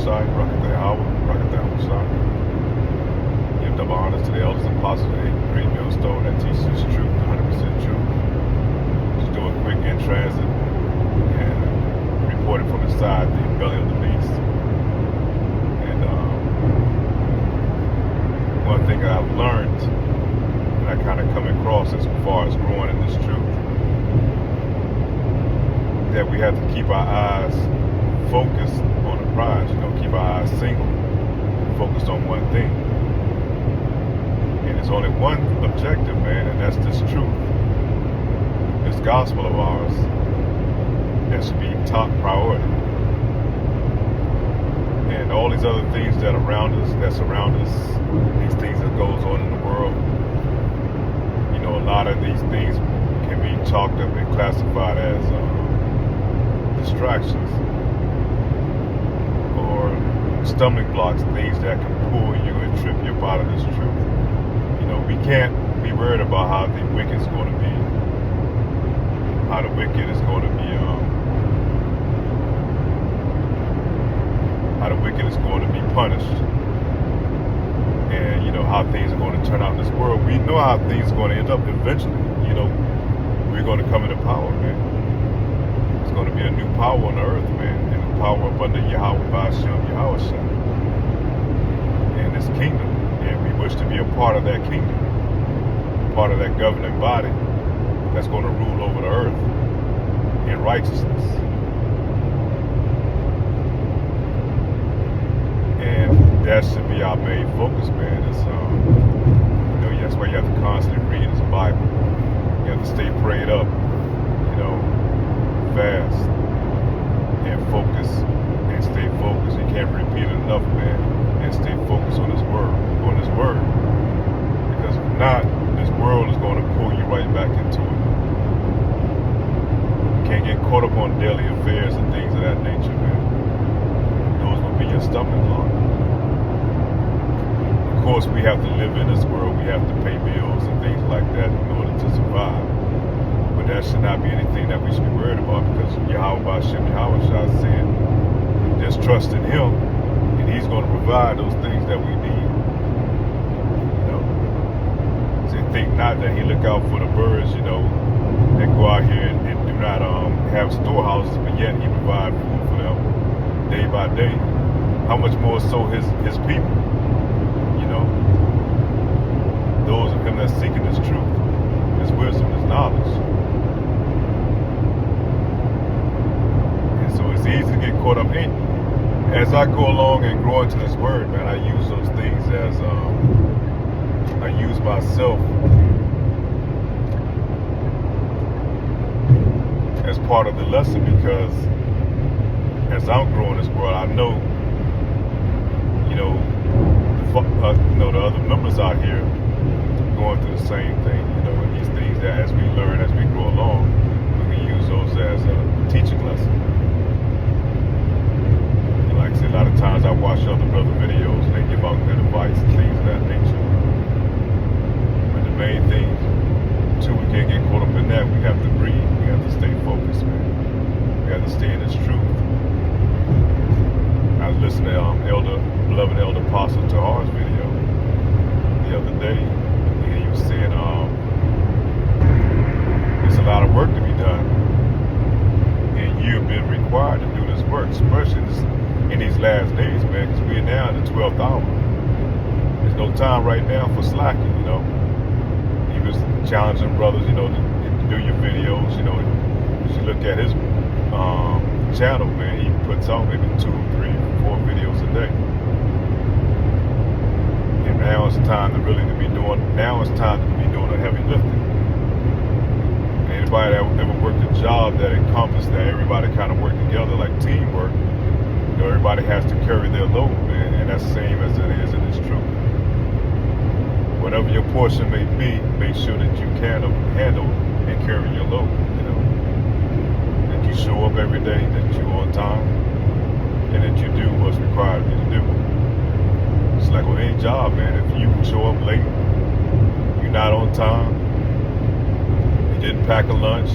Shai, Rakatah Yahweh, Rakatah Shai. Give double honors to the elders and apostles of the great millstone that teaches us truth, 100% truth. Just do a quick in transit and report it from inside the belly of the beast. And one thing that I've learned, and I kind of come across as far as growing in this truth, that we have to keep our eyes focused on the prize, keep our eyes single, focused on one thing. And there's only one objective, man, and that's this truth, this gospel of ours, that should be top priority. And all these other things that surround us, these things that goes on in the world, a lot of these things can be chalked up and classified as distractions or stumbling blocks, things that can pull you and trip you up out of this truth. We can't be worried about how the wicked is going to be, how the wicked is going to be, punished, and how things are going to turn out in this world. We know how things are going to end up eventually. We're going to come into power, man. It's going to be a new power on the earth, man, and a power up under Yahweh Ba'ashem, Yahweh Shai, and this kingdom. And we wish to be a part of that kingdom, part of that governing body that's going to rule over the earth in righteousness. And that should be our main focus, man. It's, that's why you have to constantly read this Bible. You have to stay prayed up, fast, and focus, and stay focused. You can't repeat it enough, man, and stay focused on this word, because if not, this world is going to pull you right back into it. You can't get caught up on daily affairs and things of that nature, man. Those will be your stumbling block. Of course, we have to live in this world. We have to pay bills and things like that in order to survive. But that should not be anything that we should be worried about, because Yahweh Ba'ashem, Yahweh Shai said, just trust in Him, and He's going to provide those things that we need. So think not that He look out for the birds, that go out here and do not have storehouses, but yet He provide food for them day by day. How much more so His people? Those of Him that's seeking His truth, His wisdom, His knowledge. And so it's easy to get caught up in. As I go along and grow into this word, man, I use those things as I use myself as part of the lesson, because as I'm growing this world, I know, the other members out here going through the same thing, and these things that as we learn, as we grow along, we can use those as a teaching lesson. And like I said, a lot of times I watch other brother videos and they give out good advice and things of that nature. But the main thing, too, we can't get caught up in that. We have to breathe. We have to stay focused, man. We have to stay in this truth. I was listening to beloved Elder Apostle Tahar's video the other day, and he was saying there's a lot of work to be done, and you've been required to do this work, especially in these last days, man, because we're now in the 12th hour. There's no time right now for slacking, He was challenging brothers, to do your videos, you should look at his channel, man. He puts out maybe 2, 3, 4 videos a day. And now it's time to be doing the heavy lifting. Anybody that ever worked a job that encompassed that everybody kind of worked together, like teamwork, everybody has to carry their load, man, and that's the same as it is in this truth. Whatever your portion may be, make sure that you can handle and carry your load, that you show up every day, that you're on time, and that you do what's required of you to do. It's like with any job, man. If you show up late, you're not on time, you didn't pack a lunch,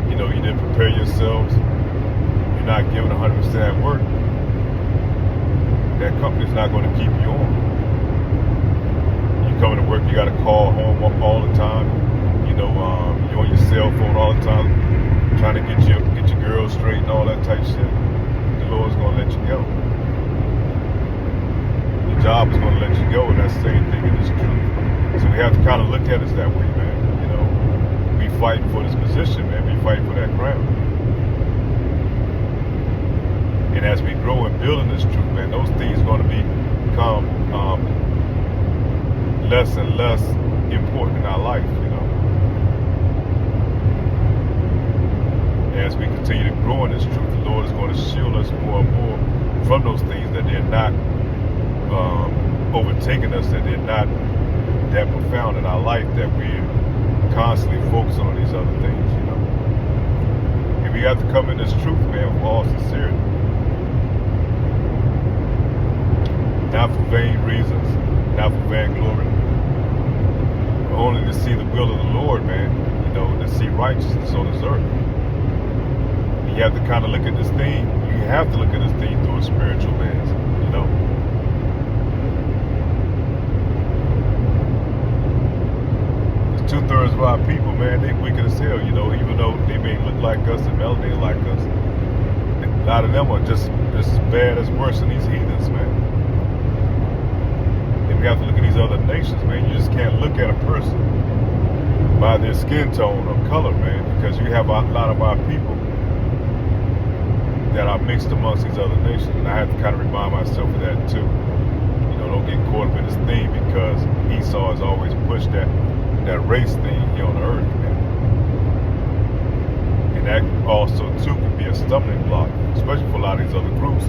you didn't prepare yourselves, you're not giving 100% at work, that company's not going to keep you on. You coming to work, you got to call home all the time. You're on your cell phone all the time, trying to get your girls straight and all that type shit. The Lord's going to let you go. The job is going to let you go, and that's the same thing in this truth. So we have to kind of look at it that way, man. We fighting for this position, man. We fighting for that crown. And as we grow and build in this truth, man, those things are going to become less and less important in our life, As we continue to grow in this truth, the Lord is going to shield us more and more from those things that they're not overtaking us, that they're not that profound in our life, that we're constantly focusing on these other things, And we have to come in this truth, man, with all sincerity. Not for vain reasons, not for vainglory. Only to see the will of the Lord, man, to see righteousness on this earth. And you have to kind of look at this thing, you have to look at this thing through a spiritual lens, There's 2/3 of our people, man, they wicked as hell, even though they may look like us and melanin like us. A lot of them are just as bad as worse than these heathens, man. And we have to look at these other nations, man. You just can't look at a person by their skin tone or color, man, because you have a lot of our people that are mixed amongst these other nations. And I have to kind of remind myself of that too. Don't get caught up in this thing, because Esau has always pushed that race thing here on the earth, man. And that also too could be a stumbling block, especially for a lot of these other groups,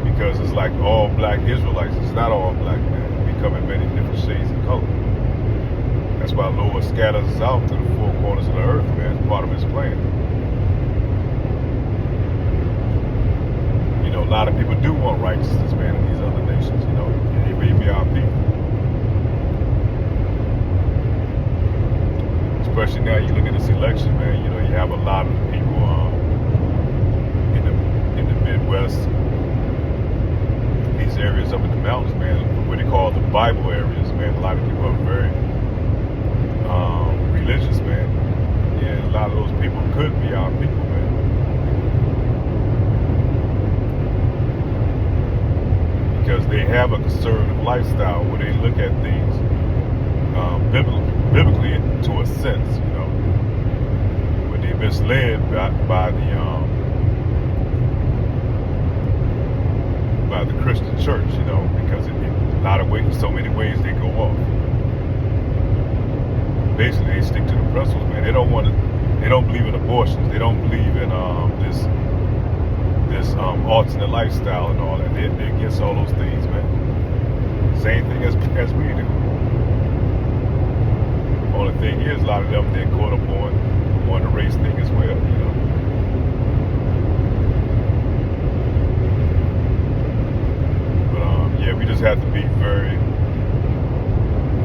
because it's like all black Israelites. It's not all black, man. We come in many different shades of color. That's why the Lord scatters us out to the four corners of the earth, man. It's part of his plan. A lot of people do want righteousness, man, in these other nations, and they may be our people. Especially now, you look at this election, man. You have a lot of people in the Midwest, these areas up in the mountains, man, what they call the Bible areas, man. A lot of people are very religious, man. Yeah, a lot of those people could be our people, man. Because they have a conservative lifestyle where they look at things biblically to a sense, where they're misled by the Christian church, because in a lot of ways, so many ways they go off. Basically, they stick to the principles, man. They don't believe in abortions. They don't believe in this alternate lifestyle and all that. They're against all those things, man. Same thing as we do. Only thing is, a lot of them, they're caught up on the race thing as well, But yeah, we just have to be very,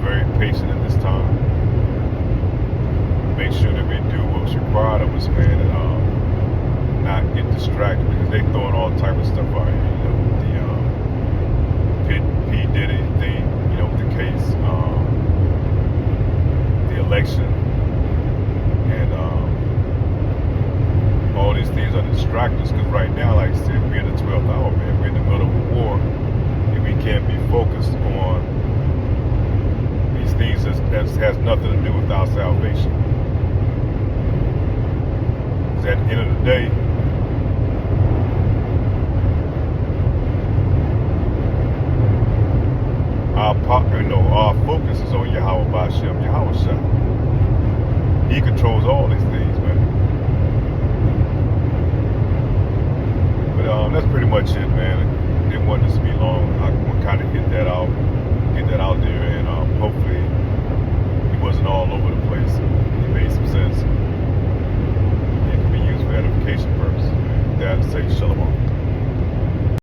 very patient in this time. Make sure that we do what's required of us, man, and not get distracted, because they throwing all type of stuff out here, the P Diddy thing, with the case, the election, and all these things are distractors, because right now, like I said, we're in the 12th hour, man. We're in the middle of a war, and we can't be focused on these things that has nothing to do with our salvation. Because at the end of the day, our focus is on Yahweh Ba'Shem, Yahweh Shah. He controls all these things, man. But that's pretty much it, man. I didn't want this to be long.